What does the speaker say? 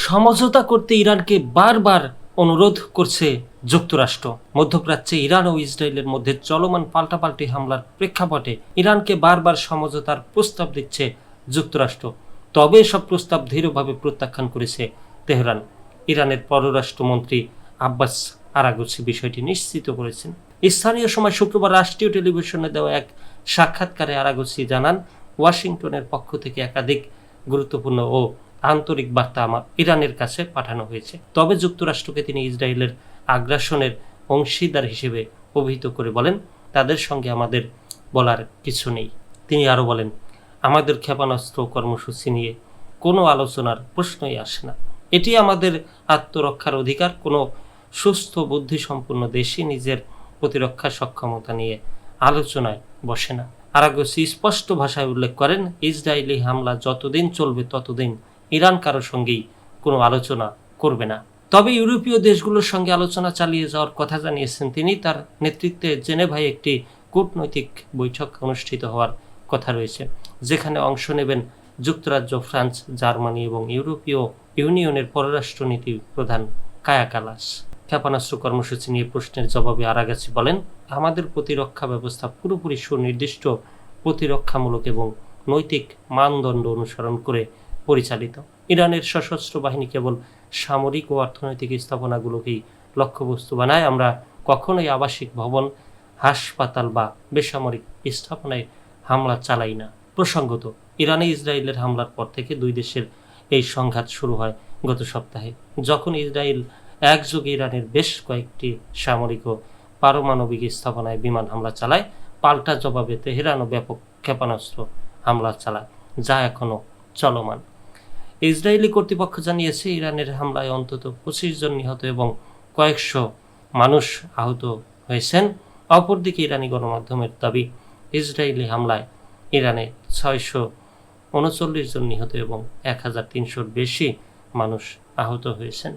সমঝোতা করতে ইরানকে বারবার অনুরোধ করছে যুক্তরাষ্ট্র। মধ্যপ্রাচ্যে ইরান ও ইসরায়েলের মধ্যে চলমান পাল্টাপাল্টি হামলার প্রেক্ষাপটে ইরানকে বারবার সমঝোতার প্রস্তাব দিচ্ছে যুক্তরাষ্ট্র। তবে এসব প্রস্তাব দৃঢ়ভাবে প্রত্যাখ্যান করেছে তেহরান। ইরানের পররাষ্ট্রমন্ত্রী আব্বাস আরাগচি বিষয়টি নিশ্চিত করেছেন। স্থানীয় সময় শুক্রবার রাষ্ট্রীয় টেলিভিশনে দেওয়া এক সাক্ষাৎকারে আরাগচি জানান, ওয়াশিংটনের পক্ষ থেকে একাধিক গুরুত্বপূর্ণ ও আন্তরিক বার্তা ইরানের কাছে পাঠানো হয়েছে। তবে যুক্তরাষ্ট্রকে তিনি ইসরায়েলের আগ্রাসনের অংশীদার হিসেবে অভিহিত করে বলেন, তাদের সঙ্গে আমাদের বলার কিছু নেই। তিনি আরও বলেন, আমাদের ক্ষেপণাস্ত্র কর্মসূচি নিয়ে কোনো আলোচনার প্রশ্নই আসে না। এটি আমাদের আত্মরক্ষার অধিকার। কোনো সুস্থ বুদ্ধিসম্পন্ন দেশই নিজের প্রতিরক্ষা সক্ষমতা নিয়ে আলোচনায় বসে না। আরাগচি স্পষ্ট ভাষায় উল্লেখ করেন, ইসরায়েলি হামলা যতদিন চলবে ততদিন ইরান কারো সঙ্গেই কোনো আলোচনা করবে না। তবে ইউরোপীয় দেশগুলোর সঙ্গে আলোচনা চালিয়ে যাওয়ার কথা জানিয়েছেন তিনি। তার নেতৃত্বে জেনেভায় একটি কূটনৈতিক বৈঠক অনুষ্ঠিত হওয়ার কথা রয়েছে, যেখানে অংশ নেবেন যুক্তরাজ্য, ফ্রান্স, জার্মানি এবং ইউরোপীয় ইউনিয়নের পররাষ্ট্রনীতি প্রধান কায়া কালাস। ক্ষেপণাস্ত্র কর্মসূচি নিয়ে প্রশ্নের জবাবে আরাগচি বলেন, আমাদের প্রতিরক্ষা ব্যবস্থা পুরোপুরি সুনির্দিষ্ট প্রতিরক্ষামূলক এবং নৈতিক মানদণ্ড অনুসরণ করে পরিচালিত। ইরানের সশস্ত্র বাহিনী কেবল সামরিক ও অর্থনৈতিক স্থাপনাগুলোকেই লক্ষ্যবস্তু বানায়। আমরা কখনোই আবাসিক ভবন, হাসপাতাল বা বেসামরিক স্থাপনায় হামলা চালাই না। প্রসঙ্গত, ইরানে ইসরায়েলের হামলার পর থেকে দুই দেশের এই সংঘাত শুরু হয় গত সপ্তাহে, যখন ইসরায়েল একযোগে ইরানের বেশ কয়েকটি সামরিক ও পারমাণবিক স্থাপনায় বিমান হামলা চালায়। পাল্টা জবাবে তেহরানও ব্যাপক ক্ষেপণাস্ত্র হামলা চালায়, যা এখনও চলমান। ইসরায়েলি কর্তৃপক্ষ জানিয়েছে, ইরানের হামলায় অন্তত 25 জন নিহত এবং কয়েকশো মানুষ আহত হয়েছেন। অপরদিকে ইরানি গণমাধ্যমের দাবি, ইসরায়েলি হামলায় ইরানে 639 জন নিহত এবং 1300-র বেশি মানুষ আহত হয়েছেন।